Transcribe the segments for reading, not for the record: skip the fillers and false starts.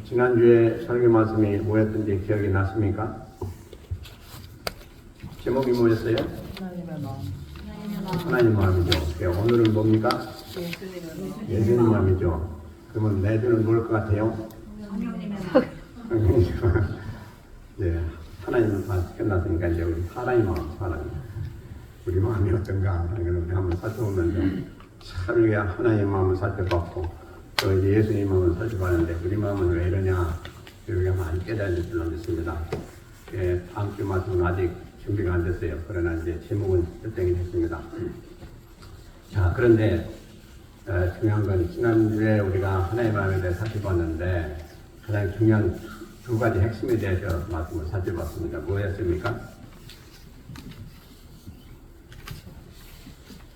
지난주에 설교 말씀이 뭐였던지 기억이 나십니까? 제목이 뭐였어요? 하나님의 마음. 하나님 마음이죠. 오늘은 뭡니까? 예수님 마음이죠. 그러면 내주는 뭘 것 같아요? 성령님의 네, 하나님은 다 끝났으니까 이제 우리 사람의 마음, 우리 마음이 어떤가 하는 걸 우리 한번 살펴보면서 참 우리가 하나님의 마음을 살펴봤고 또 이제 예수님 마음을 살펴봤는데 우리 마음은 왜 이러냐 우리가 많이 깨달을 줄로 믿습니다. 다음 주 말씀은 아직 준비가 안 됐어요. 그러나 이제 제목은 설정이 됐습니다. 자, 그런데 중요한 건 지난주에 우리가 하나님의 마음에 대해 살펴봤는데 가장 중요한 두 가지 핵심에 대해서 말씀을 살펴봤습니다. 뭐였습니까?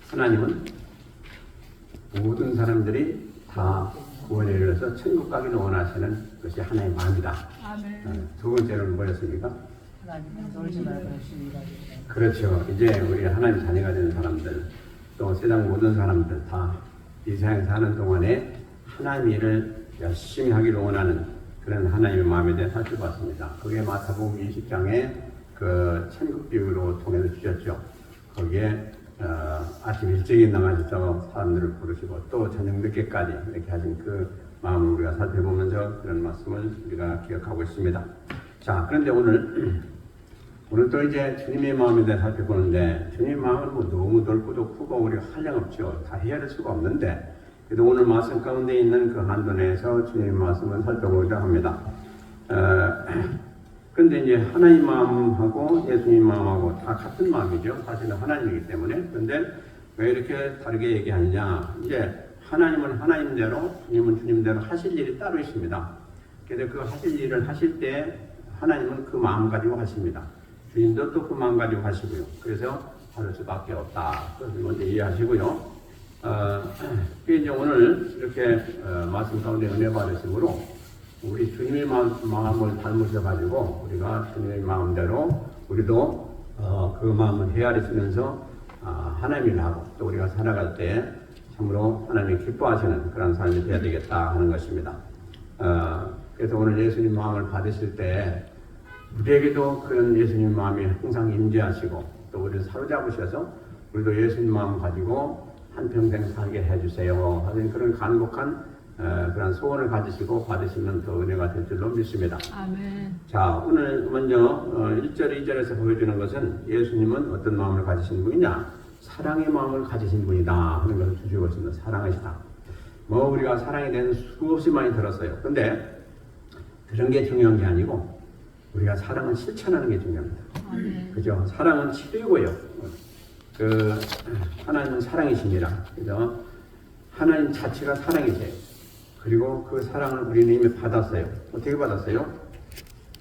하나님은 모든 사람들이 다 구원에 이르러서 천국 가기를 원하시는 것이 하나님의 마음이다. 두 번째는 뭐였습니까? 하나님은 놀지 말고 열심히 일하게. 그렇죠. 이제 우리 하나님 자녀가 되는 사람들 또 세상 모든 사람들 다 이 세상에 사는 동안에 하나님 일을 열심히 하기를 원하는 그런 하나님의 마음에 대해 살펴봤습니다. 그게 마태복음 20장에 그 천국 비유로 통해서 주셨죠. 거기에 아침 일찍 나가셔서 사람들을 부르시고 또 저녁 늦게까지 이렇게 하신 그 마음을 우리가 살펴보면서 그런 말씀을 우리가 기억하고 있습니다. 자, 그런데 오늘 또 이제 주님의 마음에 대해 살펴보는데 주님의 마음은 뭐 너무 넓고도 크고 우리 한량없죠. 다 헤아릴 수가 없는데 그래도 오늘 말씀 가운데 있는 그 한도 내에서 주님의 말씀을 살펴보고자 합니다. 그런데 이제 하나님 마음하고 예수님 마음하고 다 같은 마음이죠. 사실은 하나님이기 때문에. 그런데 왜 이렇게 다르게 얘기하느냐. 이제 하나님은 하나님대로 주님은 주님대로 하실 일이 따로 있습니다. 그래서 그 하실 일을 하실 때 하나님은 그 마음 가지고 하십니다. 주님도 또 그 마음 가지고 하시고요. 그래서 다를 수밖에 없다. 그것을 먼저 이해하시고요. 이제 오늘 이렇게 말씀 가운데 은혜 받으심으로 우리 주님의 마음을 닮으셔가지고 우리가 주님의 마음대로 우리도 그 마음을 헤아리시면서 하나님을 하고 또 우리가 살아갈 때 참으로 하나님이 기뻐하시는 그런 삶이 되어야 되겠다 하는 것입니다. 그래서 오늘 예수님 마음을 받으실 때 우리에게도 그런 예수님 마음이 항상 임재하시고 또 우리를 사로잡으셔서 우리도 예수님 마음 가지고 한평생 살게 해주세요 하는 그런 간곡한 그런 소원을 가지시고 받으시면 더 은혜가 될 줄로 믿습니다. 아멘. 자, 오늘 먼저 1절, 2절에서 보여주는 것은 예수님은 어떤 마음을 가지신 분이냐? 사랑의 마음을 가지신 분이다 하는 것을 주시고 있습니다. 사랑하시다. 뭐 우리가 사랑에 대해서 수없이 많이 들었어요. 근데 그런 게 중요한 게 아니고 우리가 사랑을 실천하는 게 중요합니다. 그죠? 사랑은 치료고요. 하나님은 사랑이십니다. 그죠? 하나님 자체가 사랑이세요. 그리고 그 사랑을 우리는 이미 받았어요. 어떻게 받았어요?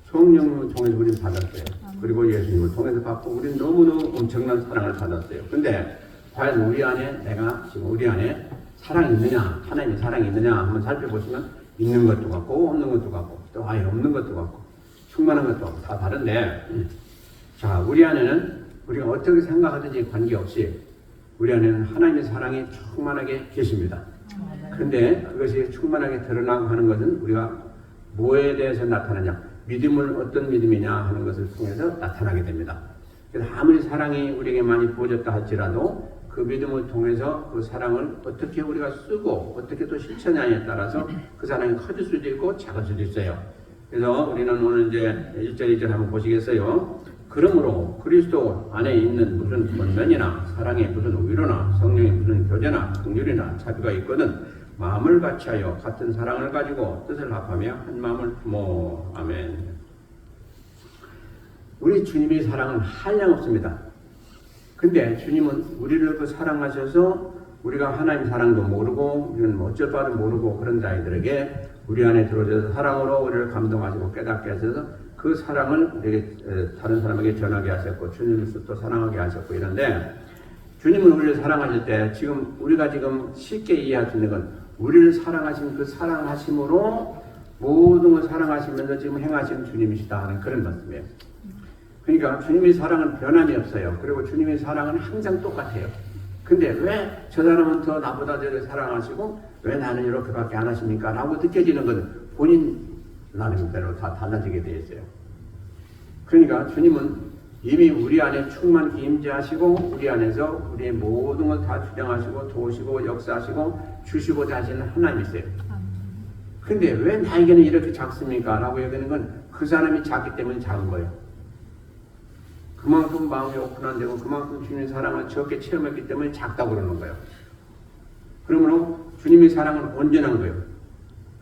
성령님을 통해서 우리는 받았어요. 그리고 예수님을 통해서 받고 우리는 너무너무 엄청난 사랑을 받았어요. 근데 과연 우리 안에 우리 안에 사랑이 있느냐, 하나님의 사랑이 있느냐 한번 살펴보시면 있는 것도 같고 없는 것도 같고 또 아예 없는 것도 같고 충만한 것도 같고 다 다른데 자, 우리 안에는 우리가 어떻게 생각하든지 관계없이 우리 안에는 하나님의 사랑이 충만하게 계십니다. 그런데 그것이 충만하게 드러나고 하는 것은 우리가 뭐에 대해서 나타나냐, 믿음을 어떤 믿음이냐 하는 것을 통해서 나타나게 됩니다. 그래서 아무리 사랑이 우리에게 많이 부어졌다 할지라도 그 믿음을 통해서 그 사랑을 어떻게 우리가 쓰고 어떻게 또 실천하냐에 따라서 그 사랑이 커질 수도 있고 작을 수도 있어요. 그래서 우리는 오늘 이제 1절 2절 한번 보시겠어요? 그러므로 그리스도 안에 있는 무슨 권면이나 사랑의 무슨 위로나 성령의 무슨 교제나 긍휼이나 자비가 있거든 마음을 같이하여 같은 사랑을 가지고 뜻을 합하며 한 마음을 품어. 아멘. 우리 주님의 사랑은 한량없습니다. 근데 주님은 우리를 그 사랑하셔서 우리가 하나님 사랑도 모르고 우리는 어쩔 바를 모르고 그런 자들에게 우리 안에 들어오셔서 사랑으로 우리를 감동하시고 깨닫게 하셔서 그 사랑을 우리에게 다른 사람에게 전하게 하셨고 주님을 또 사랑하게 하셨고 이런데 주님은 우리를 사랑하실 때 지금 우리가 지금 쉽게 이해할 수 있는 건 우리를 사랑하신 그 사랑하심으로 모든 걸 사랑하시면서 지금 행하시는 주님이시다 하는 그런 말씀이에요. 그러니까 주님의 사랑은 변함이 없어요. 그리고 주님의 사랑은 항상 똑같아요. 근데 왜 저 사람은 더 나보다 저를 사랑하시고 왜 나는 이렇게밖에 안 하십니까? 라고 느껴지는 것은 본인 나름대로 다 달라지게 되어 있어요. 그러니까 주님은 이미 우리 안에 충만히 임재하시고 우리 안에서 우리의 모든 걸 다 주장하시고 도우시고 역사하시고 주시고자 하시는 하나님이세요. 근데 왜 나에게는 이렇게 작습니까? 라고 얘기하는 건 그 사람이 작기 때문에 작은 거예요. 그만큼 마음이 오픈한되고 그만큼 주님의 사랑을 적게 체험했기 때문에 작다고 그러는 거예요. 그러므로 주님의 사랑은 온전한 거예요.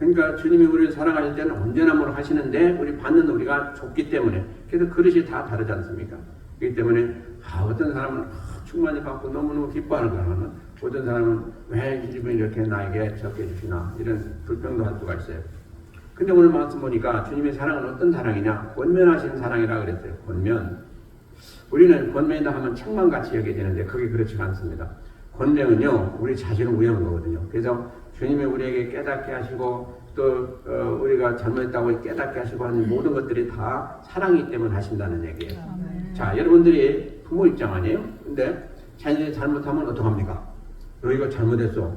그러니까 주님이 우리를 사랑하실 때는 온전함으로 하시는데 우리 받는 우리가 좁기 때문에 그래서 그릇이 다 다르지 않습니까? 그렇기 때문에 어떤 사람은 충만히 받고 너무너무 기뻐하는 거라면 어떤 사람은 왜 주님이 이렇게 나에게 적게 주시나 이런 불평도 할 수가 있어요. 근데 오늘 말씀 보니까 주님의 사랑은 어떤 사랑이냐? 권면하시는 사랑이라 그랬어요. 권면. 우리는 권면이다 하면 책망같이 여겨야 되는데 그게 그렇지가 않습니다. 권면은요 우리 자신을 위한 거거든요. 그래서 주님이 우리에게 깨닫게 하시고 또 우리가 잘못했다고 깨닫게 하시고 하는 모든 것들이 다 사랑이기 때문에 하신다는 얘기예요. 자, 여러분들이 부모 입장 아니에요? 근데 자녀들이 잘못하면 어떡합니까? 너 이거 잘못했어.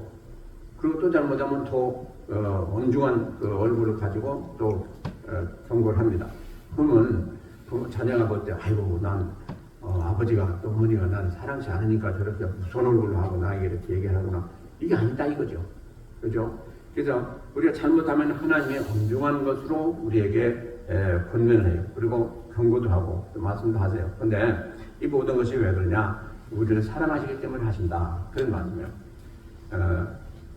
그리고 또 잘못하면 더 엄중한 그 얼굴을 가지고 또 경고를 합니다. 그러면 자녀가 볼 때 아이고 난 아버지가 또 어머니가 난 사랑치 않으니까 저렇게 무서운 얼굴로 하고 나에게 이렇게 얘기를 하구나. 이게 아니다 이거죠. 그죠? 그래서 우리가 잘못하면 하나님의 엄중한 것으로 우리에게 권면을 해요. 그리고 경고도 하고 또 말씀도 하세요. 근데 이 모든 것이 왜 그러냐? 우리를 사랑하시기 때문에 하신다. 그런 말씀이에요.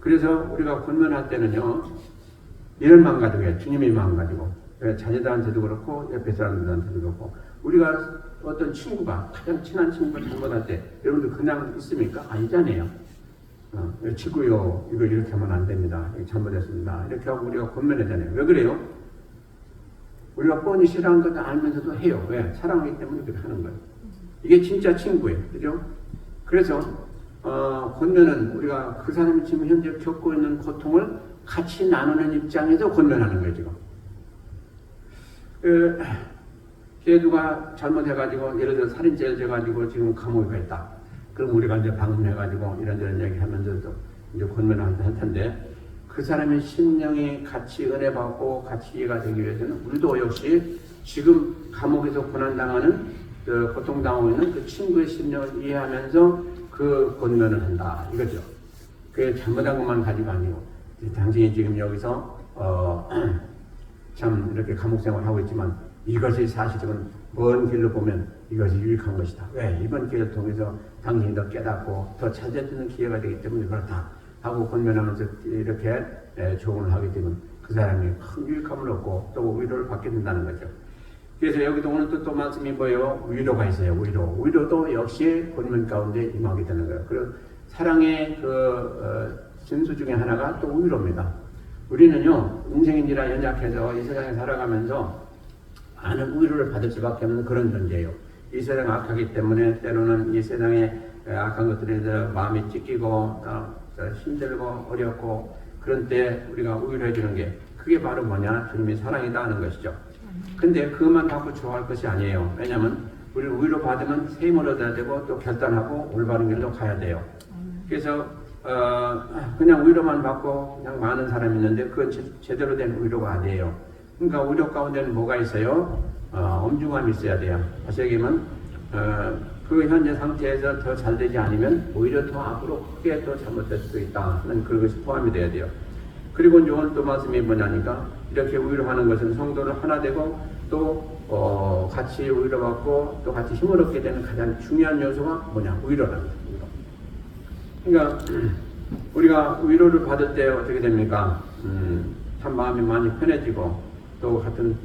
그래서 우리가 권면할 때는요. 이런 마음 가지고 해요. 주님의 마음 가지고. 자녀들한테도 그렇고 옆에 사람들한테도 그렇고 우리가 어떤 친구가 가장 친한 친구가 잘못할 때 여러분들 그냥 있습니까? 아니잖아요. 친구요 이거 이렇게 하면 안 됩니다. 잘못했습니다. 이렇게 하고 우리가 권면하잖아요. 왜 그래요? 우리가 뻔히 싫어하는 것도 알면서도 해요. 왜? 사랑하기 때문에 그렇게 하는 거예요. 이게 진짜 친구예요. 그죠? 그래서 권면은 우리가 그 사람이 지금 현재 겪고 있는 고통을 같이 나누는 입장에서 권면하는 거예요. 지금 걔 누가 잘못해가지고 예를 들어 살인죄를 져가지고 지금 감옥에 가 있다. 그럼 우리가 이제 방문해가지고 이런저런 얘기 하면서도 이제 권면을 할 텐데 그 사람의 심령이 같이 은혜 받고 같이 이해가 되기 위해서는 우리도 역시 지금 감옥에서 고난당하는 고통당하고 있는 그 친구의 심령을 이해하면서 그 권면을 한다 이거죠. 그게 잘못한 것만 가지고 아니고 당신이 지금 여기서 참 이렇게 감옥 생활하고 있지만 이것이 사실은 먼 길로 보면 이것이 유익한 것이다. 왜? 이번 기회를 통해서 당신이 더 깨닫고 더 찾아듣는 기회가 되기 때문에 그렇다 하고 권면하면서 이렇게 조언을 하게 되면 그 사람이 큰 유익함을 얻고 또 위로를 받게 된다는 거죠. 그래서 여기도 오늘 또 말씀이 뭐예요? 위로가 있어요. 위로도 역시 권면 가운데 임하게 되는 거예요. 그리고 사랑의 진수 중에 하나가 또 위로입니다. 우리는요 인생인지라 연약해서 이 세상에 살아가면서 많은 위로를 받을 수밖에 없는 그런 존재예요. 이 세상 악하기 때문에 때로는 이 세상의 악한 것들에 대해서 마음이 찢기고 힘들고 어렵고 그런 때 우리가 위로해 주는 게 그게 바로 뭐냐? 주님의 사랑이다 하는 것이죠. 근데 그것만 갖고 좋아할 것이 아니에요. 왜냐하면 우리 위로 받으면 세임을 얻어야 되고 또 결단하고 올바른 길로 가야 돼요. 그래서 그냥 위로만 받고 그냥 많은 사람이 있는데 그건 제대로 된 위로가 아니에요. 그러니까 위로 가운데는 뭐가 있어요? 엄중함이 있어야 돼요. 다시 얘기하면 그 현재 상태에서 더 잘 되지 않으면 오히려 더 앞으로 크게 더 잘못될 수도 있다 하는 그것이 포함이 돼야 돼요. 그리고 이제 오늘 또 말씀이 뭐냐니까 이렇게 위로하는 것은 성도를 하나 되고 또 같이 위로받고 또 같이 힘을 얻게 되는 가장 중요한 요소가 뭐냐? 위로라는 거예요. 그러니까 우리가 위로를 받을 때 어떻게 됩니까? 참 마음이 많이 편해지고 또 같은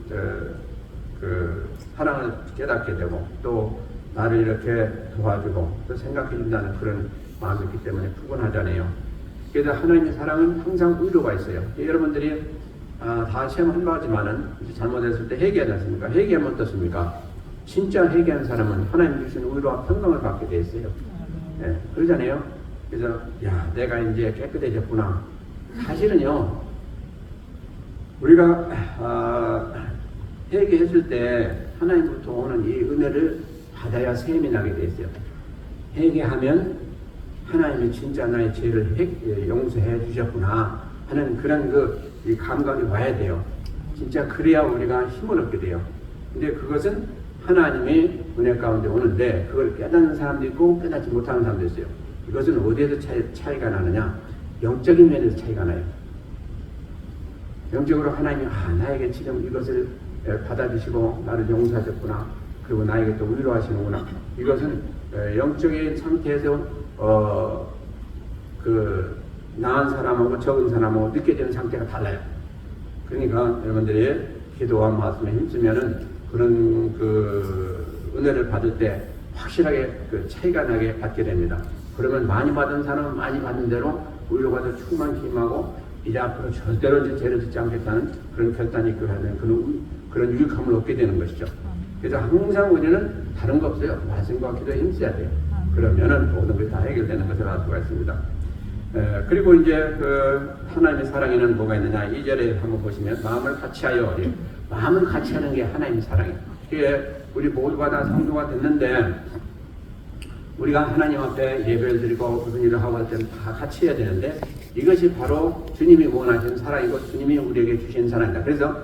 그 사랑을 깨닫게 되고 또 나를 이렇게 도와주고 또 생각해 준다는 그런 마음이 있기 때문에 푸근하잖아요. 그래서 하나님의 사랑은 항상 위로가 있어요. 여러분들이 다 시험한 바지만은 잘못했을 때 회개하지 않습니까? 회개하면 어떻습니까? 진짜 회개한 사람은 하나님 주신 위로와 평강을 받게 돼 있어요. 네, 그러잖아요. 그래서 야 내가 이제 깨끗해졌구나. 사실은요 우리가 회개했을 때 하나님부터 오는 이 은혜를 받아야 세임이 나게 돼 있어요. 회개하면 하나님이 진짜 나의 죄를 용서해 주셨구나 하는 그런 이 감각이 와야 돼요. 진짜 그래야 우리가 힘을 얻게 돼요. 근데 그것은 하나님의 은혜 가운데 오는데 그걸 깨닫는 사람도 있고 깨닫지 못하는 사람도 있어요. 이것은 어디에서 차이가 나느냐? 영적인 면에서 차이가 나요. 영적으로 하나님이 나에게 지금 이것을 받아주시고 나를 용서하셨구나. 그리고 나에게 또 위로하시는구나. 이것은 영적인 상태에서 그 나은 사람하고 적은 사람하고 느껴지는 상태가 달라요. 그러니까 여러분들이 기도와 말씀에 힘쓰면은 그런 그 은혜를 받을 때 확실하게 그 차이가 나게 받게 됩니다. 그러면 많이 받은 사람은 많이 받은 대로 위로가 더 충만히 임하고 이제 앞으로 절대로 이제 죄를 짓지 않겠다는 그런 결단이 있고하는 그런 유익함을 얻게 되는 것이죠. 그래서 항상 우리는 다른 거 없어요. 말씀과 기도에 힘써야 돼요. 그러면은 모든 것이 다 해결되는 것을 알 수가 있습니다. 그리고 이제 그 하나님의 사랑에는 뭐가 있느냐? 2절에 한번 보시면 마음을 같이하여 마음을 같이하는 게 하나님의 사랑이에요. 그게 우리 모두가 다 성도가 됐는데 우리가 하나님 앞에 예배를 드리고 무슨 일을 하고 할 때는 다 같이 해야 되는데 이것이 바로 주님이 원하시는 사랑이고 주님이 우리에게 주신 사랑이다. 그래서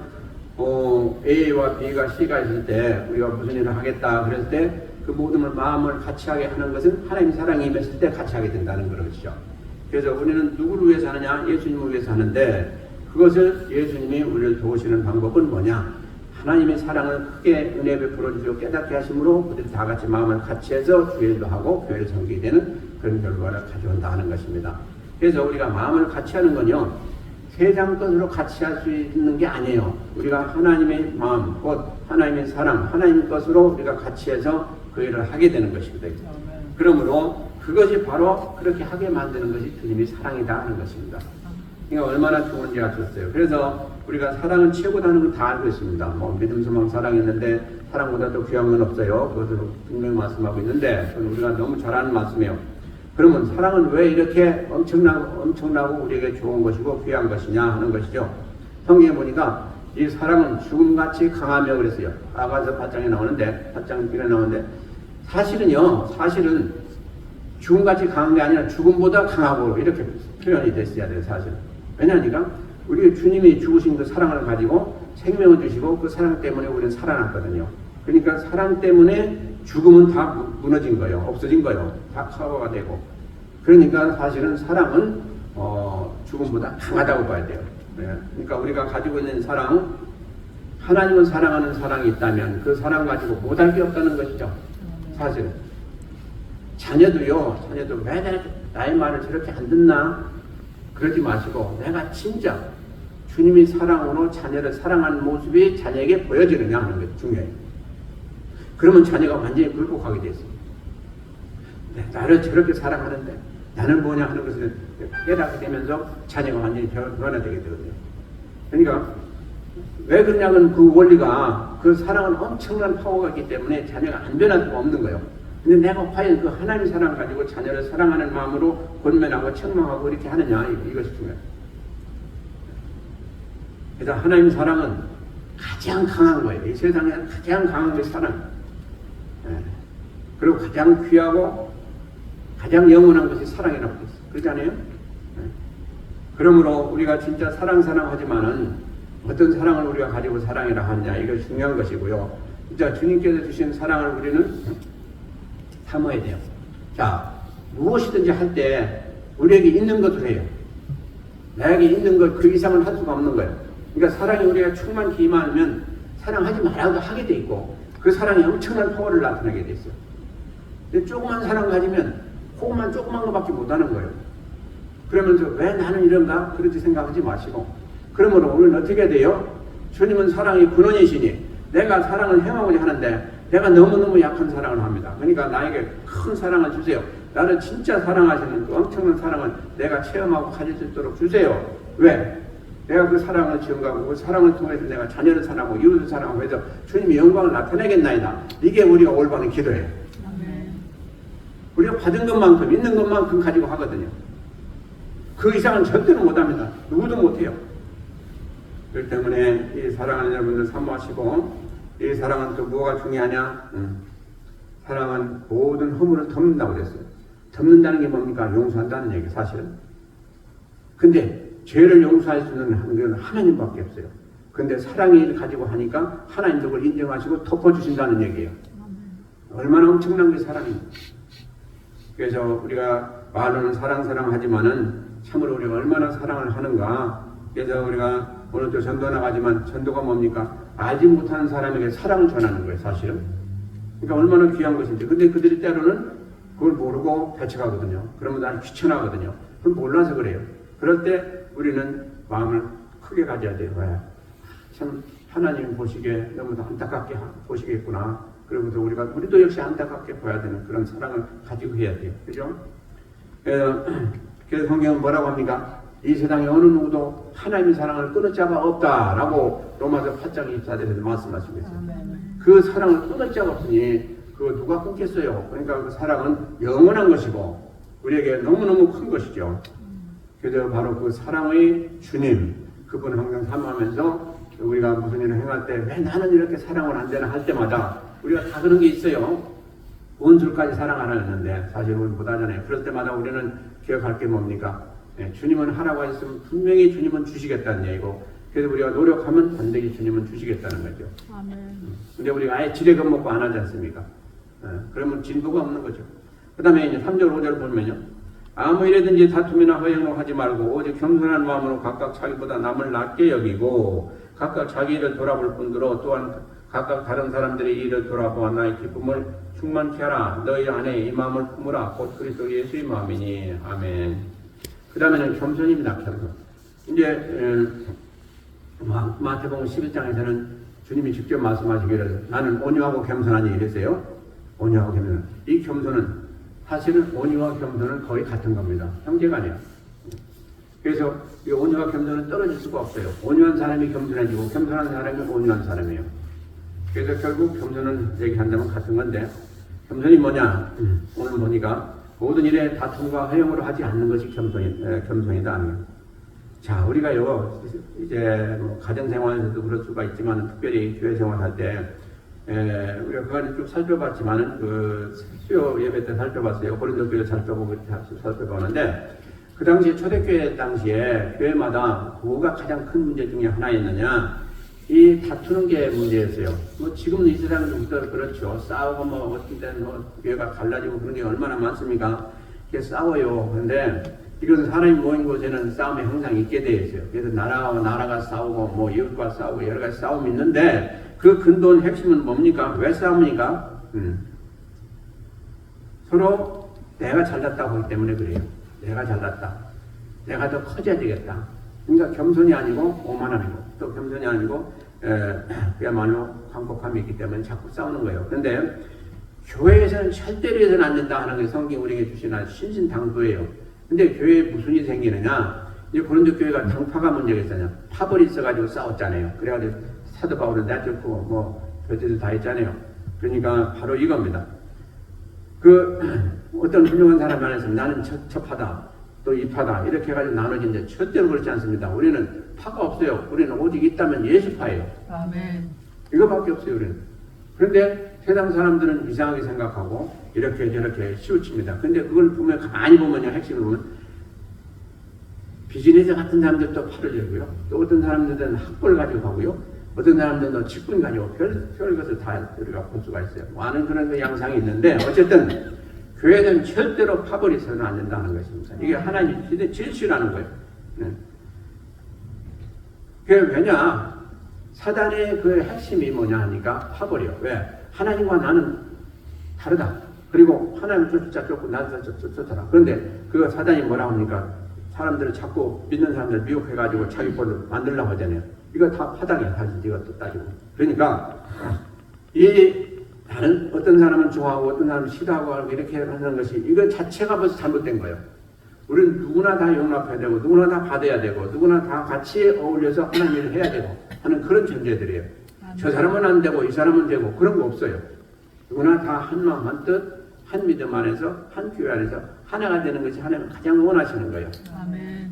A와 B가 C가 있을 때 우리가 무슨 일을 하겠다 그랬을 때 그 모든 마음을 같이 하게 하는 것은 하나님의 사랑이 임했을 때 같이 하게 된다는 것이죠. 그래서 우리는 누구를 위해서 하느냐? 예수님을 위해서 하는데 그것을 예수님이 우리를 도우시는 방법은 뭐냐? 하나님의 사랑을 크게 은혜 베풀어 주시고 깨닫게 하심으로 우리 다 같이 마음을 같이 해서 주일도 하고 교회를 섬기게 되는 그런 결과를 가져온다 하는 것입니다. 그래서 우리가 마음을 같이 하는 건요. 세상 것으로 같이 할 수 있는 게 아니에요. 우리가 하나님의 마음, 곧 하나님의 사랑, 하나님 것으로 우리가 같이 해서 그 일을 하게 되는 것입니다. 그러므로 그것이 바로 그렇게 하게 만드는 것이 주님의 사랑이다 하는 것입니다. 그러니까 얼마나 좋은지 아셨어요. 그래서 우리가 사랑은 최고다는 걸 다 알고 있습니다. 뭐 믿음, 소망, 사랑이 있는데 사랑보다 더 귀한 건 없어요. 그것을 분명히 말씀하고 있는데 우리가 너무 잘 아는 말씀이에요. 그러면 사랑은 왜 이렇게 엄청나고 우리에게 좋은 것이고 귀한 것이냐 하는 것이죠. 성경에 보니까 이 사랑은 죽음같이 강하며 그랬어요. 아가서 8장에 나오는데 8장 1에 나오는데 사실은 죽음같이 강한 게 아니라 죽음보다 강하고 이렇게 표현이 됐어야 돼요. 사실은. 왜냐하니까 우리 주님이 죽으신 그 사랑을 가지고 생명을 주시고 그 사랑 때문에 우리는 살아났거든요. 그러니까 사랑 때문에 죽음은 다 무너진 거예요. 없어진 거예요. 다 커버가 되고. 그러니까 사실은 사랑은 죽음보다 강하다고 봐야 돼요. 네. 그러니까 우리가 가지고 있는 사랑, 하나님을 사랑하는 사랑이 있다면 그 사랑 가지고 못할 게 없다는 것이죠. 사실은. 자녀도 왜 나의 말을 저렇게 안 듣나? 그러지 마시고 내가 진짜 주님의 사랑으로 자녀를 사랑하는 모습이 자녀에게 보여지느냐 하는 게 중요해요. 그러면 자녀가 완전히 굴복하게 돼 있어요. 나를 저렇게 사랑하는데 나는 뭐냐 하는 것을 깨닫게 되면서 자녀가 완전히 변화되게 되거든요. 그러니까 왜 그러냐면 그 원리가 그 사랑은 엄청난 파워가 있기 때문에 자녀가 안 변할 수가 없는 거예요. 근데 내가 과연 그 하나님 사랑 가지고 자녀를 사랑하는 마음으로 권면하고 책망하고 이렇게 하느냐 이것이 중요해요. 그래서 하나님 사랑은 가장 강한 거예요. 이 세상에 가장 강한 게 사랑. 그리고 가장 귀하고 가장 영원한 것이 사랑이라고 했어요. 그렇지 않아요? 그러므로 우리가 진짜 사랑하지만은 어떤 사랑을 우리가 가지고 사랑이라 하느냐 이것이 중요한 것이고요. 진짜 주님께서 주신 사랑을 우리는 삼아야 돼요. 자, 무엇이든지 할 때 우리에게 있는 것으로 해요. 나에게 있는 것 그 이상은 할 수가 없는 거예요. 그러니까 사랑이 우리가 충만히 임하면 사랑하지 말아도 하게 돼 있고 그 사랑이 엄청난 파워를 나타내게 돼 있어요. 근데 조그만 사랑 가지면 그것만 조그만 것밖에 못하는 거예요. 그러면서 왜 나는 이런가? 그렇게 생각하지 마시고 그러므로 오늘 어떻게 해야 돼요? 주님은 사랑의 근원이시니 내가 사랑을 행하고자 하는데 내가 너무너무 약한 사랑을 합니다. 그러니까 나에게 큰 사랑을 주세요. 나를 진짜 사랑하시는 그 엄청난 사랑을 내가 체험하고 가질 수 있도록 주세요. 왜? 내가 그 사랑을 지원하고 그 사랑을 통해서 내가 자녀를 사랑하고 이웃을 사랑하고 해서 주님의 영광을 나타내겠나이다. 이게 우리가 올바른 기도예요. 우리가 받은 것만큼 있는 것만큼 가지고 하거든요. 그 이상은 절대로 못합니다. 누구도 못해요. 그렇기 때문에 이 사랑하는 여러분들 사모하시고 이 사랑은 또 뭐가 중요하냐? 사랑은 모든 허물을 덮는다고 그랬어요. 덮는다는 게 뭡니까? 용서한다는 얘기 사실은. 근데 죄를 용서할 수 있는 건 하나님밖에 없어요. 근데 사랑이 가지고 하니까 하나님도 그걸 인정하시고 덮어주신다는 얘기예요. 얼마나 엄청난 게 사랑입니다. 그래서 우리가 말로는 사랑 하지만은 참으로 우리가 얼마나 사랑을 하는가. 그래서 우리가 오늘도 전도 나가지만 전도가 뭡니까? 알지 못하는 사람에게 사랑을 전하는 거예요, 사실은. 그러니까 얼마나 귀한 것인지. 근데 그들이 때로는 그걸 모르고 대처하거든요. 그러면 나는 귀찮아하거든요. 그건 몰라서 그래요. 그럴 때 우리는 마음을 크게 가져야 돼요. 왜? 참 하나님 보시기에 너무 안타깝게 보시겠구나. 그러면서 우리도 역시 안타깝게 봐야 되는 그런 사랑을 가지고 해야 돼요. 그죠? 그래서 성경은 뭐라고 합니까? 이 세상에 어느 누구도 하나님의 사랑을 끊을 자가 없다라고 로마서 8장 24절에서 말씀하시고 있어요. 그 사랑을 끊을 자가 없으니 그거 누가 끊겠어요? 그러니까 그 사랑은 영원한 것이고 우리에게 너무너무 큰 것이죠. 그래서 바로 그 사랑의 주님, 그분 항상 사모하면서 우리가 무슨 일을 행할 때 왜 나는 이렇게 사랑을 안 되나 할 때마다 우리가 다 그런 게 있어요. 원수까지 사랑하라 했는데 사실 우리 못하잖아요. 그럴 때마다 우리는 기억할 게 뭡니까? 주님은 하라고 했으면 분명히 주님은 주시겠다는 얘기고, 그래서 우리가 노력하면 반드시 주님은 주시겠다는 거죠. 아멘. 근데 우리가 아예 지레금 먹고 안 하지 않습니까? 그러면 진도가 없는 거죠. 그 다음에 이제 3절 5절 보면요. 아무 일에든지 다툼이나 허영으로 하지 말고 오직 겸손한 마음으로 각각 자기보다 남을 낮게 여기고 각각 자기 일을 돌아볼 뿐더러 또한 각각 다른 사람들의 일을 돌아보아 나의 기쁨을 충만케 하라. 너희 안에 이 마음을 품으라. 곧 그리스도 예수의 마음이니. 아멘. 그 다음에는 겸손입니다. 겸손. 이제 마태복음 11장에서는 주님이 직접 말씀하시기를 나는 온유하고 겸손하니 이랬어요. 온유하고 겸손. 이 겸손은 사실은 온유와 겸손은 거의 같은 겁니다. 형제가 아니에요. 그래서 이 온유와 겸손은 떨어질 수가 없어요. 온유한 사람이 겸손해지고 겸손한 사람이 온유한 사람이에요. 그래서 결국 겸손은 얘기한다면 같은 건데, 겸손이 뭐냐? 오늘 보니까 모든 일에 다툼과 허용으로 하지 않는 것이 겸손이다. 자, 우리가요 이제 뭐 가정생활에서도 그럴 수가 있지만 특별히 교회 생활할 때 우리가 그간에 쭉 살펴봤지만은 그 수요 예배 때 살펴봤어요. 고린도 교회 살펴보는데 그 당시에 초대교회 당시에 교회마다 뭐가 가장 큰 문제 중에 하나였느냐? 이 다투는 게 문제였어요. 뭐 지금은 이 세상은 좀 그렇죠. 싸우고 뭐 어떤 때는 뭐 교회가 갈라지고 그런 게 얼마나 많습니까? 이렇게 싸워요. 그런데 이것은 사람이 모인 곳에는 싸움이 항상 있게 되어 있어요. 그래서 나라와 나라가 싸우고 뭐 이웃과 싸우고 여러 가지 싸움이 있는데 그 근본 핵심은 뭡니까? 왜 싸웁니까? 서로 내가 잘났다고 하기 때문에 그래요. 내가 잘났다. 내가 더 커져야 되겠다. 그러니까 겸손이 아니고 오만함이고 또 겸손이 아니고 그야말로 광폭함이 있기 때문에 자꾸 싸우는 거예요. 그런데 교회에서는 절대로 해서는 안 된다 하는 게 성경이 우리에게 주신 신신당부예요. 근데 교회에 무슨 일이 생기느냐? 이제 고린도 교회가 당파가 문제가 있었냐? 파벌이 있어가지고 싸웠잖아요. 그래가지고 사도 바울을 내쫓고 뭐 별짓을 다 했잖아요. 그러니까 바로 이겁니다. 그 어떤 훌륭한 사람 안에서 나는 첩하다. 또 이파다 이렇게 해가지고 나눠진데 절대로 그렇지 않습니다. 우리는 파가 없어요. 우리는 오직 있다면 예수파예요. 아멘. 이거밖에 없어요. 우리는. 그런데 세상 사람들은 이상하게 생각하고 이렇게 저렇게 치우칩니다. 근데 그걸 보면 가만히 보면요, 핵심을 보면 비즈니스 같은 사람들도 파를 들고요. 또 어떤 사람들은 학벌 가지고 가고요. 어떤 사람들은 직분 가지고 별 것을 다 우리가 볼 수가 있어요. 많은 그런 양상이 있는데 어쨌든 교회는 절대로 파벌이서는 안 된다는 것입니다. 이게 하나님의 질시라는 거예요. 그게 왜냐? 사단의 그 핵심이 뭐냐 하니까 파벌이요. 왜? 하나님과 나는 다르다. 그리고 하나님을 쫓고 나를 쫓아라. 그런데 그 사단이 뭐라고 합니까? 사람들을 자꾸 믿는 사람들 미혹해가지고 자기 꼴을 만들려고 하잖아요. 이거 다 파당이에요. 사실 이것도 따지고. 그러니까 다른 어떤 사람은 좋아하고 어떤 사람은 싫어하고 이렇게 하는 것이 이거 자체가 벌써 잘못된 거예요. 우리는 누구나 다 용납해야 되고 누구나 다 받아야 되고 누구나 다 같이 어울려서 하나님을 해야 되고 하는 그런 존재들이에요. 저 사람은 안 되고 이 사람은 되고 그런 거 없어요. 누구나 다 한 마음 한 뜻 한 믿음 안에서 한 교회 안에서 하나가 되는 것이 하나님은 가장 원하시는 거예요. 아멘.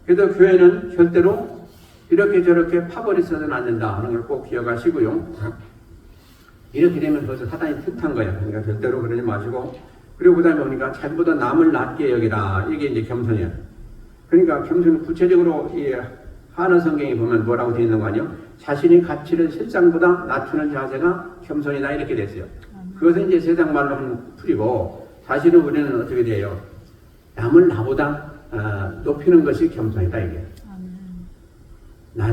그래서 교회는 절대로 이렇게 저렇게 파벌이서는 안 된다 하는 걸 꼭 기억하시고요. 이렇게 되면 벌써 사단이 틈탄 거예요. 그러니까 절대로 그러지 마시고, 그리고 그 다음에 보니까 자기보다 남을 낮게 여기라. 이게 이제 겸손이에요. 그러니까 겸손은 구체적으로 한어 성경에 보면 뭐라고 되어 있는 거 아니요? 자신의 가치를 세상보다 낮추는 자세가 겸손이다 이렇게 됐어요. 그것은 이제 세상 말로 하는 풀이고 사실은 우리는 어떻게 돼요? 남을 나보다 높이는 것이 겸손이다 이게.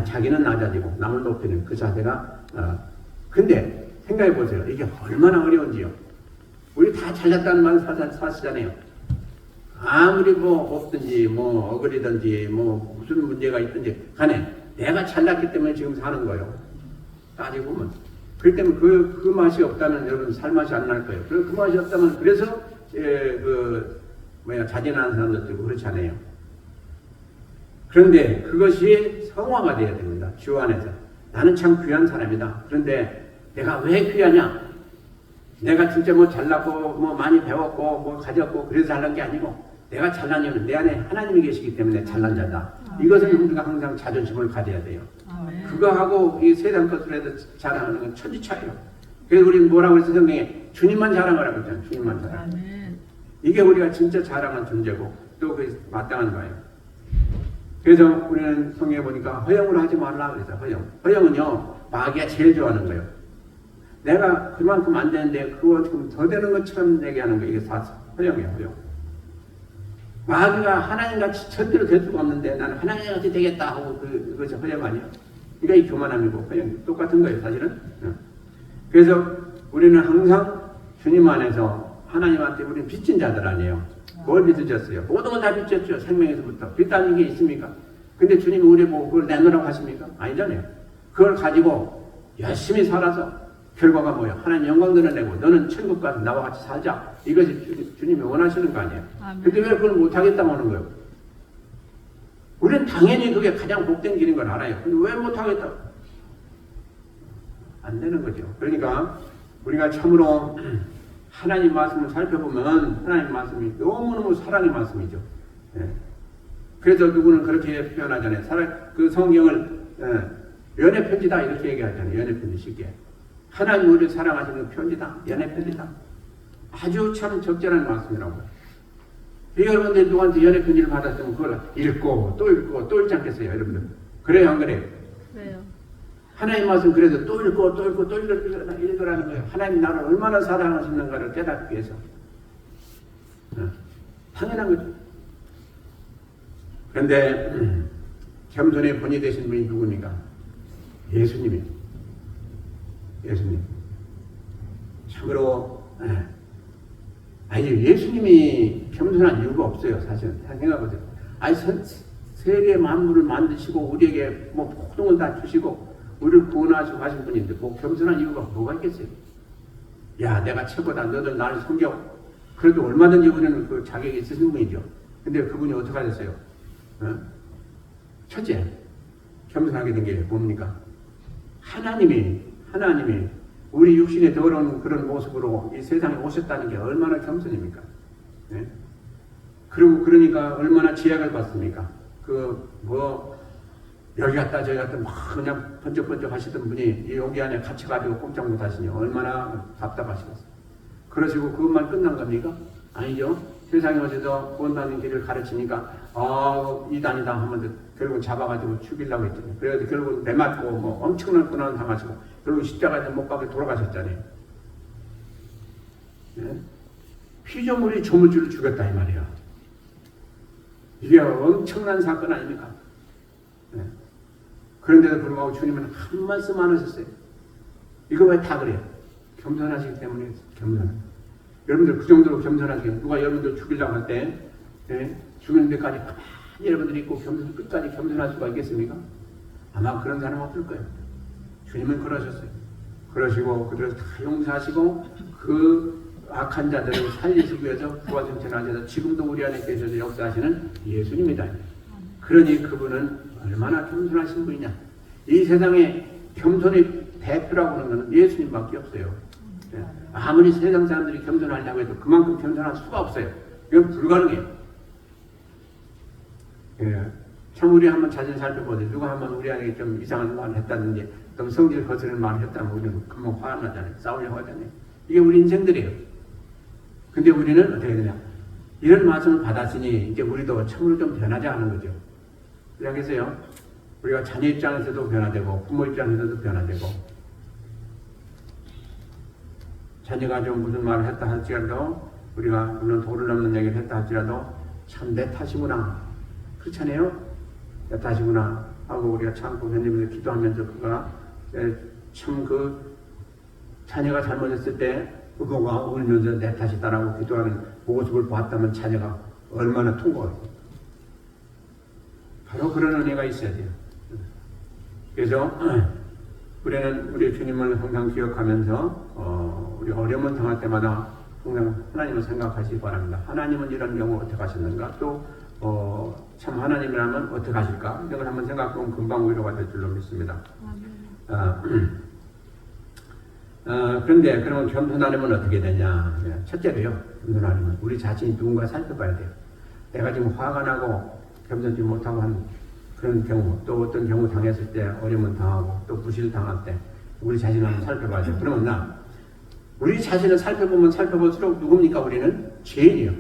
자기는 낮아지고 남을 높이는 그 자세가 근데 생각해 보세요. 이게 얼마나 어려운지요. 우리 다 잘났다는 말 사시잖아요. 아무리 뭐 없든지 뭐 어그리든지 뭐 무슨 문제가 있든지 간에 내가 잘났기 때문에 지금 사는 거예요. 따지고 보면. 그렇기 때문에 그 맛이 없다면 여러분 살 맛이 안 날 거예요. 그 맛이 없다면 그래서 자진하는 사람들도 있고 그렇지 않아요. 그런데 그것이 성화가 되어야 됩니다. 주 안에서. 나는 참 귀한 사람이다. 그런데 내가 왜 귀하냐? 내가 진짜 뭐 잘났고 뭐 많이 배웠고 뭐 가졌고 그래서 잘난 게 아니고 내가 잘난 이유는 내 안에 하나님이 계시기 때문에 잘난 자다. 이것은 우리가 항상 자존심을 가져야 돼요. 그거하고 이 세상 것으로 해서 자랑하는 건 천지차이예요. 그래서 우리는 뭐라고 해서 성경에 주님만 자랑하라고 했잖아요. 주님만 자랑. 이게 우리가 진짜 자랑한 존재고 또 그게 마땅한 거예요. 그래서 우리는 성경에 보니까 허영을 하지 말라 그래서 허영은요 마귀가 제일 좋아하는 거예요. 내가 그만큼 안 되는데 그거 좀 더 되는 것처럼 얘기하는 거 이게 다 허영이에요. 허영. 마귀가 하나님같이 절대로 될 수가 없는데 나는 하나님같이 되겠다 하고 그것이 허영 아니에요. 그러니까 이 교만함이고 허영이 똑같은 거예요 사실은. 그래서 우리는 항상 주님 안에서 하나님한테 우리는 빚진 자들 아니에요. 뭘 빚으셨어요? 모든 건 다 빚졌죠. 생명에서부터. 빚다는 게 있습니까? 근데 주님이 우리 보고 그걸 내놓으라고 하십니까? 아니잖아요. 그걸 가지고 열심히 살아서 결과가 뭐예요? 하나님 영광 드러내고 너는 천국 가서 나와 같이 살자. 이것이 주님이 원하시는 거 아니에요. 근데 왜 그걸 못하겠다고 하는 거예요? 우리는 당연히 그게 가장 복된 길인 걸 알아요. 근데 왜 못하겠다고? 안 되는 거죠. 그러니까 우리가 참으로 하나님 말씀을 살펴보면 하나님 말씀이 너무너무 사랑의 말씀이죠. 예. 그래서 누구는 그렇게 표현하잖아요. 그 성경을 연애 편지다 이렇게 얘기하잖아요. 연애 편지 쉽게. 하나님 우리를 사랑하시는 편지다. 연애 편지다. 아주 참 적절한 말씀이라고. 여러분들 누구한테 연애 편지를 받았으면 그걸 읽고 또 읽고 또 읽지 않겠어요, 여러분들? 그래요, 안 그래요? 그래요. 하나님 말씀 그래서 또 읽고 또 읽고 또 읽으라는 거예요. 하나님 나를 얼마나 사랑하시는가를 깨닫기 위해서. 당연한 거죠. 그런데 겸손의 본이 되신 분이 누굽니까? 예수님이에요. 예수님. 참으로 예수님이 겸손한 이유가 없어요. 사실은 생각해보세요. 세계 만물을 만드시고 우리에게 뭐 모든 걸 다 주시고 우리를 구원하시고 하신 분인데 뭐 겸손한 이유가 뭐가 있겠어요? 야 내가 최고다. 너들 나를 섬겨. 그래도 얼마든지 우리는 그 자격이 있으신 분이죠. 근데 그분이 어떻게 하셨어요? 첫째 겸손하게 된 게 뭡니까? 하나님이 우리 육신의 더러운 그런 모습으로 이 세상에 오셨다는 게 얼마나 겸손입니까? 네? 그리고 그러니까 얼마나 지약을 받습니까? 여기 갔다 저기 갔다 막 그냥 번쩍번쩍 하시던 분이 여기 안에 갇혀가지고 꼼짝 못 하시니 얼마나 답답하시겠어요. 그러시고 그것만 끝난 겁니까? 아니죠. 세상에 오셔서 구원받는 길을 가르치니까 이단이다 하면 결국 잡아가지고 죽이려고 했잖아요. 그래서 결국 매맞고 뭐 엄청난 고난을 당하시고 결국 십자가에 못 박혀 돌아가셨잖아요. 네? 피조물이 조물주를 죽였다 이 말이야. 이게 엄청난 사건 아닙니까? 네. 그런데도 불구하고 주님은 한 말씀 안 하셨어요. 이거 왜 다 그래요? 겸손하시기 때문에 겸손해요. 여러분들 그 정도로 겸손하시게 누가 여러분들 죽이려고 할 때 죽는 데까지 가만히 여러분들이 있고 끝까지 겸손할 수가 있겠습니까? 아마 그런 사람 없을 거예요. 주님은 그러셨어요. 그러시고 그들을 다 용서하시고 그 악한 자들을 살리시기 위해서 부활승천하셔서 지금도 우리 안에 계셔서 역사하시는 예수님이다. 그러니 그분은 얼마나 겸손하신 분이냐. 이 세상에 겸손의 대표라고 하는 것은 예수님밖에 없어요. 아무리 세상 사람들이 겸손하려고 해도 그만큼 겸손할 수가 없어요. 이건 불가능해요. 참 우리 한번 자신 살펴보세요. 누가 한번 우리 안에 좀 이상한 말을 했다든지 좀 성질 거스르는 말을 했다면 우리는 금방 화가 나잖아요. 싸우려고 하잖아요. 이게 우리 인생들이에요. 근데 우리는 어떻게 되냐. 이런 말씀을 받았으니 이제 우리도 참으로 좀 변하자 하는 거죠. 그러겠어요? 우리가 자녀 입장에서도 변화되고 부모 입장에서도 변화되고 자녀가 좀 무슨 말을 했다 할지라도 우리가 물론 도를 넘는 얘기를 했다 할지라도 참 내 탓이구나 그렇잖아요. 내 탓이구나 하고 우리가 참고 하나님을 기도하면서 그가 참 그 자녀가 잘못했을 때 그거가 울면서 내 탓이다라고 기도하는 모습을 보았다면 자녀가 얼마나 통곡할까. 바로 그런 은혜가 있어야 돼요. 그래서 우리는 우리 주님을 항상 기억하면서 우리 어려움을 당할 때마다 항상 하나님을 생각하시기 바랍니다. 하나님은 이런 경우 어떻게 하셨는가? 또 참 하나님이라면 어떻게 하실까? 이런 걸 한번 생각하면 금방 위로가 될 줄로 믿습니다. 그런데 그러면 겸손하려면 어떻게 되냐? 첫째로요, 겸손하려면 우리 자신이 누군가 살펴봐야 돼요. 내가 지금 화가 나고 겸손치 못하고 한 그런 경우, 또 어떤 경우 당했을 때 어려움을 당하고 또 부실을 당할 때 우리 자신을 한번 살펴봐야 돼요. 그러면 우리 자신을 살펴보면 살펴볼수록 누굽니까? 우리는 죄인이요.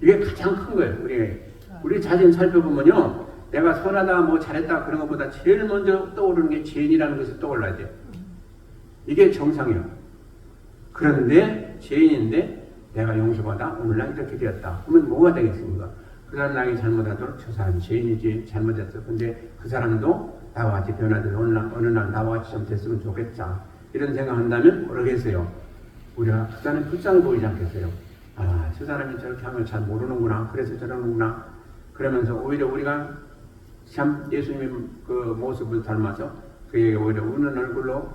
이게 가장 큰 거예요. 우리 자신 살펴보면요, 내가 선하다, 뭐 잘했다 그런 것보다 제일 먼저 떠오르는 게 죄인이라는 것이 떠올라야 돼요. 이게 정상이에요. 그런데 죄인인데 내가 용서받아 오늘날 이렇게 되었다. 그러면 뭐가 되겠습니까? 그 사람 나에게 잘못하도록 저 사람이 죄인이지 잘못했어. 근데 그 사람도 나와 같이 변화돼서 어느 날 나와 같이 좀 됐으면 좋겠다. 이런 생각한다면 모르겠어요. 우리가 그 사람의 불쌍을 보이지 않겠어요. 아, 저 사람이 저렇게 하면 잘 모르는구나. 그래서 저러는구나. 그러면서 오히려 우리가 참 예수님의 그 모습을 닮아서 그에게 오히려 우는 얼굴로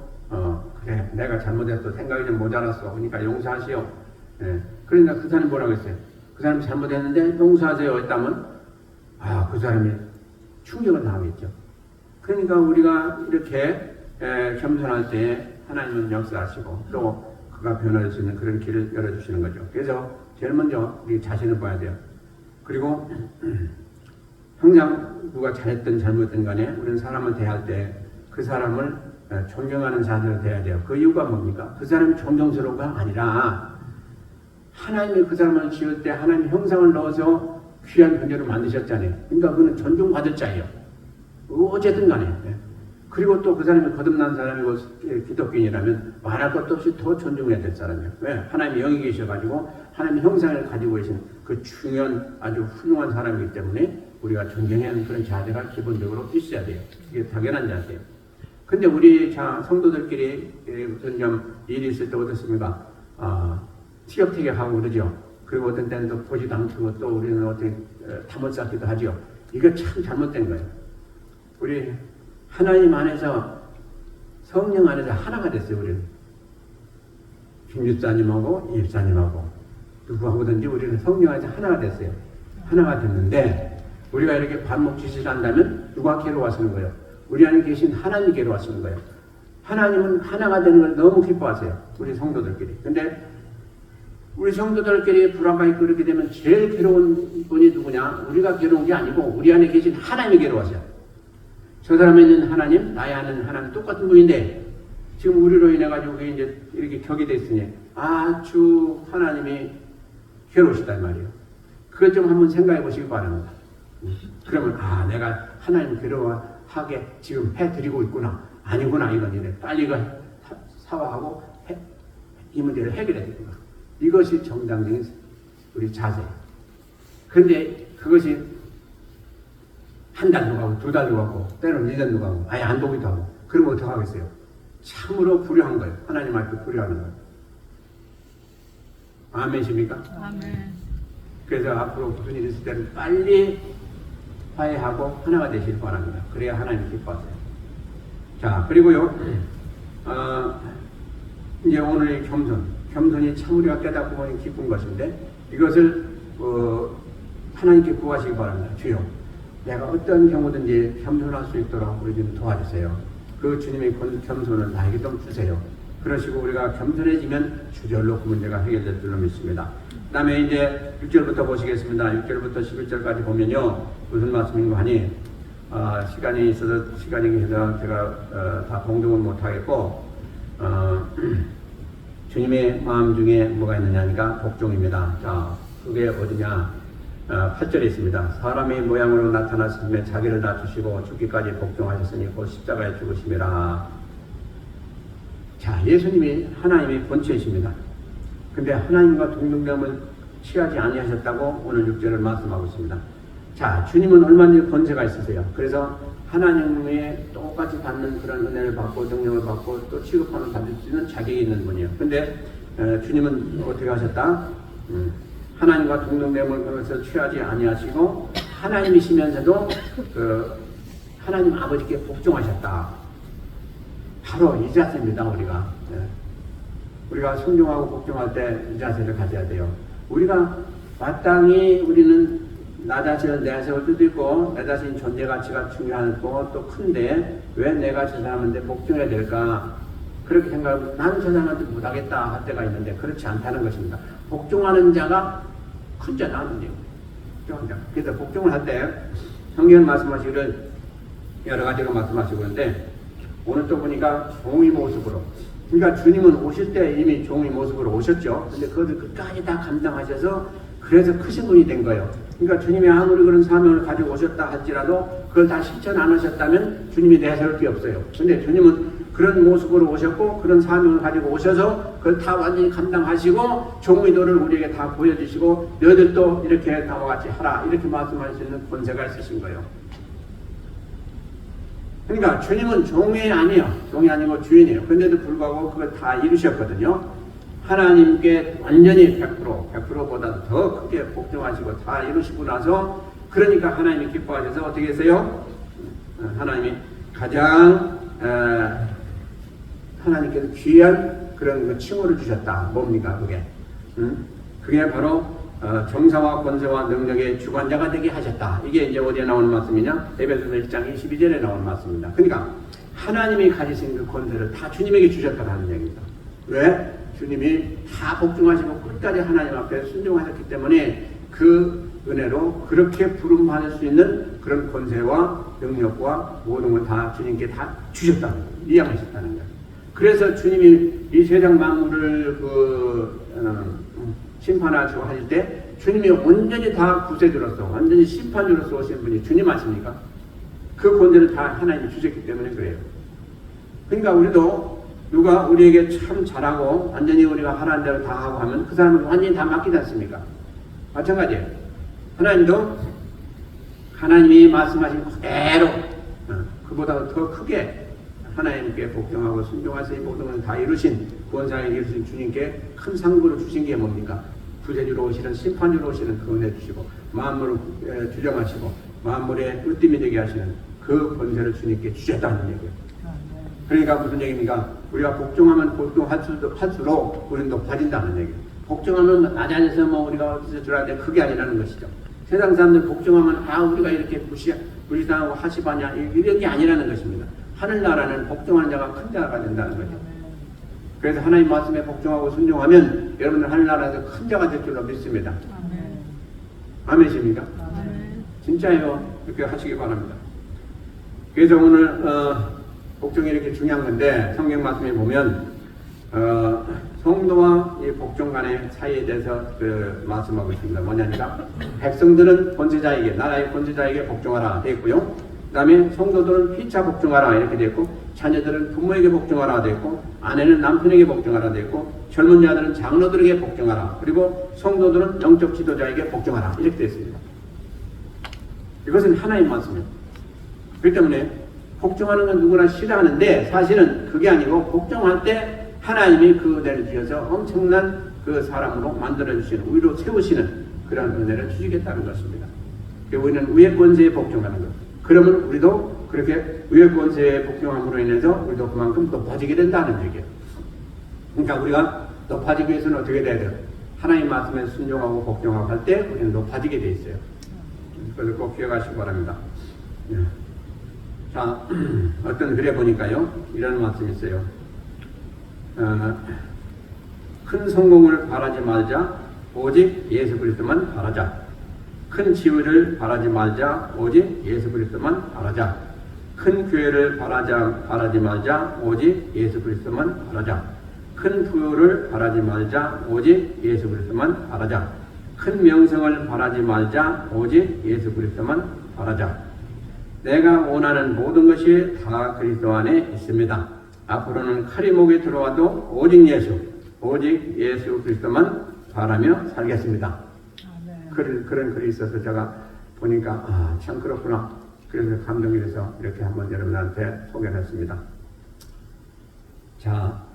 그래 내가 잘못했어. 생각이 좀 모자랐어. 그러니까 용서하시오. 예. 그러니까 그 사람이 뭐라고 했어요? 그 사람이 잘못했는데 용서하세요 했다면 그 사람이 충격을 당하겠죠. 그러니까 우리가 이렇게 겸손할 때 하나님은 역사하시고 또 그가 변화할 수 있는 그런 길을 열어주시는 거죠. 그래서 제일 먼저 우리 자신을 봐야 돼요. 그리고 항상 누가 잘했든 잘못했든 간에 우리는 사람을 대할 때 그 사람을 존경하는 자세로 대해야 돼요. 그 이유가 뭡니까? 그 사람이 존경스러운가 아니라 하나님이 그 사람을 지을 때 하나님 형상을 넣어서 귀한 존재로 만드셨잖아요. 그러니까 그는 존중받을 자예요. 어쨌든 간에. 그리고 또 그 사람이 거듭난 사람이고 기독교인이라면 말할 것도 없이 더 존중해야 될 사람이에요. 왜? 하나님이 영이 계셔가지고 하나님의 형상을 가지고 계신 그 중요한 아주 훌륭한 사람이기 때문에 우리가 존경해야 하는 그런 자세가 기본적으로 있어야 돼요. 이게 당연한 자세예요. 근데 우리 성도들끼리 무슨 좀 일이 있을 때 어떻습니까? 티격태격하고 그러죠. 그리고 어떤 때는 또 보지도 않고 또 우리는 어떻게 탐을 쌓기도 하죠. 이거 참 잘못된 거예요. 우리 하나님 안에서 성령 안에서 하나가 됐어요. 우리는 김집사님하고 이집사님하고 누구하고든지 우리는 성령 안에서 하나가 됐어요. 하나가 됐는데 우리가 이렇게 반목짓을 한다면 누가 괴로워하시는 거예요? 우리 안에 계신 하나님이 괴로워하시는 거예요. 하나님은 하나가 되는 걸 너무 기뻐하세요. 우리 성도들끼리. 근데 우리 성도들끼리 불화가 있고 그렇게 되면 제일 괴로운 분이 누구냐? 우리가 괴로운 게 아니고 우리 안에 계신 하나님이 괴로워하세요. 저 사람에 있는 하나님, 나의 아는 하나님 똑같은 분인데 지금 우리로 인해 가지고 이제 이렇게 격이 됐으니 아주 하나님이 괴로우시단 말이에요. 그것 좀 한번 생각해 보시기 바랍니다. 그러면 내가 하나님 괴로워하게 지금 해드리고 있구나. 아니구나 이건 이래. 빨리 이거 사과하고 이 문제를 해결해야 됩니다. 이것이 정당적인 우리 자세예요. 그런데 그것이 한 달도 가고 두 달도 가고 때로는 1년도 가고 아예 안 보기도 하고 그러면 어떡하겠어요? 참으로 불효한 거예요. 하나님 앞에 불효하는 거예요. 아멘이십니까? 아멘. 그래서 앞으로 무슨 일이 있을 때는 빨리 화해하고 하나가 되시길 바랍니다. 그래야 하나님 기뻐하세요. 자, 그리고요, 이제 오늘 겸손이 참 우리가 깨닫고 보니 기쁜 것인데 이것을 하나님께 구하시기 바랍니다. 주여, 내가 어떤 경우든지 겸손할 수 있도록 우리 좀 도와주세요. 그 주님의 겸손을 나에게 좀 주세요. 그러시고 우리가 겸손해지면 주절로 그 문제가 해결될 줄로 믿습니다. 그 다음에 이제 6절부터 보시겠습니다. 6절부터 11절까지 보면요. 무슨 말씀인가 하니 시간이 있어서 제가 다 동정은 못하겠고 주님의 마음 중에 뭐가 있느냐니까 복종입니다. 자, 그게 어디냐? 8절에 있습니다. 사람의 모양으로 나타나시며 자기를 낮추시고 죽기까지 복종하셨으니 곧 십자가에 죽으심이라. 자, 예수님이 하나님의 본체이십니다. 근데 하나님과 동등됨을 취하지 아니하셨다고 오늘 6절을 말씀하고 있습니다. 자, 주님은 얼마든지 권세가 있으세요. 그래서 하나님의 똑같이 받는 그런 은혜를 받고 능력을 받고 또 취급함을 받을 수 있는 자격이 있는 분이에요. 근데 주님은 어떻게 하셨다? 하나님과 동등됨을 그것을 취하지 아니하시고 하나님이시면서도 하나님 아버지께 복종하셨다. 바로 이 자세입니다. 우리가 순종하고 복종할 때 이 자세를 가져야 돼요. 우리가 마땅히 우리는 나 자신을 내세울 수도 있고 내 자신 존재 가치가 중요하고 또 큰데 왜 내가 저 사람한테 복종해야 될까? 그렇게 생각하면 나는 저 사람한테 못하겠다 할 때가 있는데 그렇지 않다는 것입니다. 복종하는 자가 큰 자다 하는 얘기예요. 그래서 복종을 할 때 성경은 말씀하시기를 여러 가지로 말씀하시고 있는데 오늘 또 보니까 종의 모습으로, 그러니까 주님은 오실 때 이미 종의 모습으로 오셨죠. 근데 그것을 끝까지 다 감당하셔서 그래서 크신 분이 된 거예요. 그러니까 주님이 아무리 그런 사명을 가지고 오셨다 할지라도 그걸 다 실천 안 하셨다면 주님이 내세울 게 없어요. 근데 주님은 그런 모습으로 오셨고 그런 사명을 가지고 오셔서 그걸 다 완전히 감당하시고 종의 도를 우리에게 다 보여주시고 너희들도 이렇게 나와 같이 하라 이렇게 말씀할 수 있는 권세가 있으신 거예요. 그러니까 주님은 종이 아니에요. 종이 아니고 주인이에요. 그런데도 불구하고 그걸 다 이루셨거든요. 하나님께 완전히 100%보다도 더 크게 복종하시고 다 이루시고 나서 그러니까 하나님이 기뻐하셔서 어떻게 했어요? 하나님이 가장 하나님께서 귀한 그런 칭호를 주셨다. 뭡니까 그게? 그게 바로 정사와 권세와 능력의 주관자가 되게 하셨다. 이게 이제 어디에 나오는 말씀이냐? 에베소서 1장 22절에 나오는 말씀입니다. 그러니까 하나님이 가지신 그 권세를 다 주님에게 주셨다는 얘기입니다. 왜? 주님이 다 복종하시고 끝까지 하나님 앞에 순종하셨기 때문에 그 은혜로 그렇게 부름받을 수 있는 그런 권세와 능력과 모든 걸 다 주님께 다 주셨다는 거예요. 이양하셨다는 거예요. 그래서 주님이 이 세상 만물을 심판하시고 하실 때 주님이 완전히 다 구세주로서 완전히 심판주로서 오신 분이 주님 아십니까? 그 권세를 다 하나님이 주셨기 때문에 그래요. 그러니까 우리도 누가 우리에게 참 잘하고 완전히 우리가 하라는 대로 다 하고 하면 그 사람은 완전히 다 맡기지 않습니까? 마찬가지예요. 하나님도 하나님이 말씀하신 그대로 그보다 더 크게 하나님께 복종하고 순종하셔서 이 모든 걸 다 이루신 구원사에 이루신 주님께 큰 상급을 주신 게 뭡니까? 구세주로 오시는 심판주로 오시는 그 은혜 주시고 만물을 주정하시고 만물의 으뜸이 되게 하시는 그 권세를 주님께 주셨다는 얘기예요. 그러니까 무슨 얘기입니까? 우리가 복종하면 복종할수록 우리는 높아진다는 얘기예요. 복종하면 나 자신에서 우리가 어디서 들어야 돼? 그게 아니라는 것이죠. 세상 사람들 복종하면 우리가 이렇게 무시당하고 하시바냐 이런 게 아니라는 것입니다. 하늘나라는 복종하는 자가 큰 자가 된다는 거죠. 그래서 하나님 말씀에 복종하고 순종하면 여러분들 하늘나라에서 큰 자가 될 줄로 믿습니다. 아멘이십니까? 진짜예요. 그렇게 하시기 바랍니다. 그래서 오늘 복종이 이렇게 중요한 건데 성경 말씀에 보면 성도와 이 복종 간의 사이에 대해서 말씀하고 있습니다. 뭐냐니까 백성들은 권세자에게 나라의 권세자에게 복종하라 되어 있고요. 그 다음에 성도들은 피차 복종하라 이렇게 되어 있고 자녀들은 부모에게 복종하라 되어 있고 아내는 남편에게 복종하라 되어 있고 젊은 자들은 장로들에게 복종하라 그리고 성도들은 영적 지도자에게 복종하라 이렇게 되어 있습니다. 이것은 하나님 말씀입니다. 그렇기 때문에 복종하는 건 누구나 싫어하는데 사실은 그게 아니고 복종할 때 하나님이 그 은혜를 주셔서 엄청난 그 사람으로 만들어주시는 위로 세우시는 그런 은혜를 주시겠다는 것입니다. 우리는 위의 권세에 복종하는 것. 그러면 우리도 그렇게 위의 권세에 복종함으로 인해서 우리도 그만큼 높아지게 된다는 얘기예요. 그러니까 우리가 높아지기 위해서는 어떻게 돼야 돼요? 하나님 말씀에 순종하고 복종하고 할 때 우리는 높아지게 돼 있어요. 그래서 꼭 기억하시기 바랍니다. 자, 어떤 글에 보니까요, 이런 말씀이 있어요. 큰 성공을 바라지 말자, 오직 예수 그리스도만 바라자. 큰 지위를 바라지 말자, 오직 예수 그리스도만 바라자. 큰 교회를 바라지 말자, 오직 예수 그리스도만 바라자. 큰 부를 바라지 말자, 오직 예수 그리스도만 바라자. 큰 큰 명성을 바라지 말자. 오직 예수 그리스도만 바라자. 내가 원하는 모든 것이 다 그리스도 안에 있습니다. 앞으로는 칼이 목에 들어와도 오직 예수 그리스도만 바라며 살겠습니다. 그런 글이 있어서 제가 보니까 참 그렇구나. 그래서 감동이 돼서 이렇게 한번 여러분한테 소개를 했습니다. 자,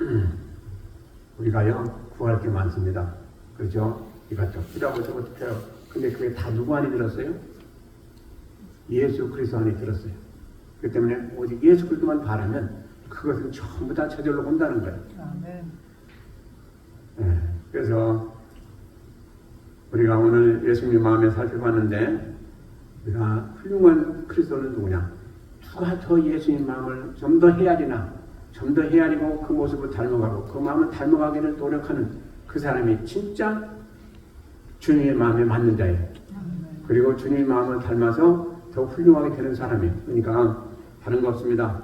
우리가요 구할 게 많습니다. 그렇죠? 이것도 필요하고 저것도 필요하고. 근데 그게 다 누구 안에 들었어요? 예수 그리스도 안에 들었어요. 그렇기 때문에 오직 예수 그리스도만 바라면 그것은 전부 다 저절로 온다는 거예요. 아멘. 네, 그래서 우리가 오늘 예수님 마음에 살펴봤는데 우리가 훌륭한 그리스도는 누구냐? 누가 더 예수님 마음을 좀 더 헤아리고 그 모습을 닮아가고 그 마음을 닮아가기를 노력하는 그 사람이 진짜 주님의 마음에 맞는 자예요. 그리고 주님의 마음을 닮아서 더 훌륭하게 되는 사람이에요. 그러니까 다른 거 없습니다.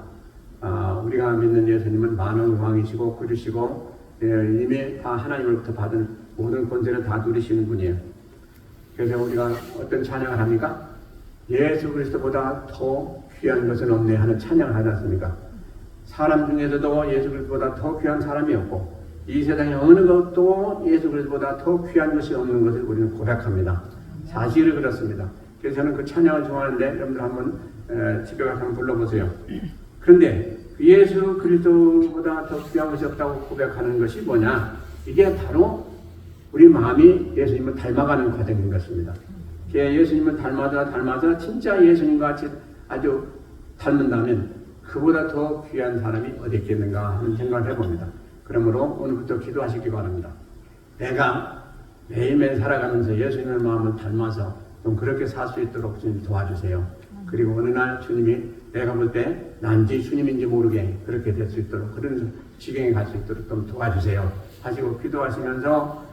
우리가 믿는 예수님은 만왕의 왕이시고 구주시고 이미 다 하나님으로부터 받은 모든 권세를 다 누리시는 분이에요. 그래서 우리가 어떤 찬양을 합니까? 예수 그리스도보다 더 귀한 것은 없네 하는 찬양을 하지 않습니까? 사람 중에서도 예수 그리스도보다 더 귀한 사람이 없고 이 세상에 어느 것도 예수 그리스도보다 더 귀한 것이 없는 것을 우리는 고백합니다. 사실은 그렇습니다. 그래서 저는 그 찬양을 좋아하는데 여러분들 한번 집에 가서 한번 불러보세요. 그런데 예수 그리스도보다 더 귀한 것이 없다고 고백하는 것이 뭐냐? 이게 바로 우리 마음이 예수님을 닮아가는 과정인 것입니다. 예수님을 닮아서 진짜 예수님과 같이 아주 닮는다면 그보다 더 귀한 사람이 어디 있겠는가 하는 생각을 해봅니다. 그러므로 오늘부터 기도하시기 바랍니다. 내가 매일매일 살아가면서 예수님의 마음을 닮아서 좀 그렇게 살 수 있도록 주님 도와주세요. 그리고 어느 날 주님이 내가 볼 때 난지 주님인지 모르게 그렇게 될 수 있도록 그런 지경에 갈 수 있도록 좀 도와주세요 하시고 기도하시면서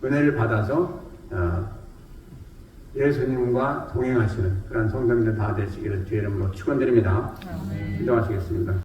은혜를 받아서 예수님과 동행하시는 그런 성도님들 다 되시기를 주의 이름으로 축원드립니다. 기도하시겠습니다.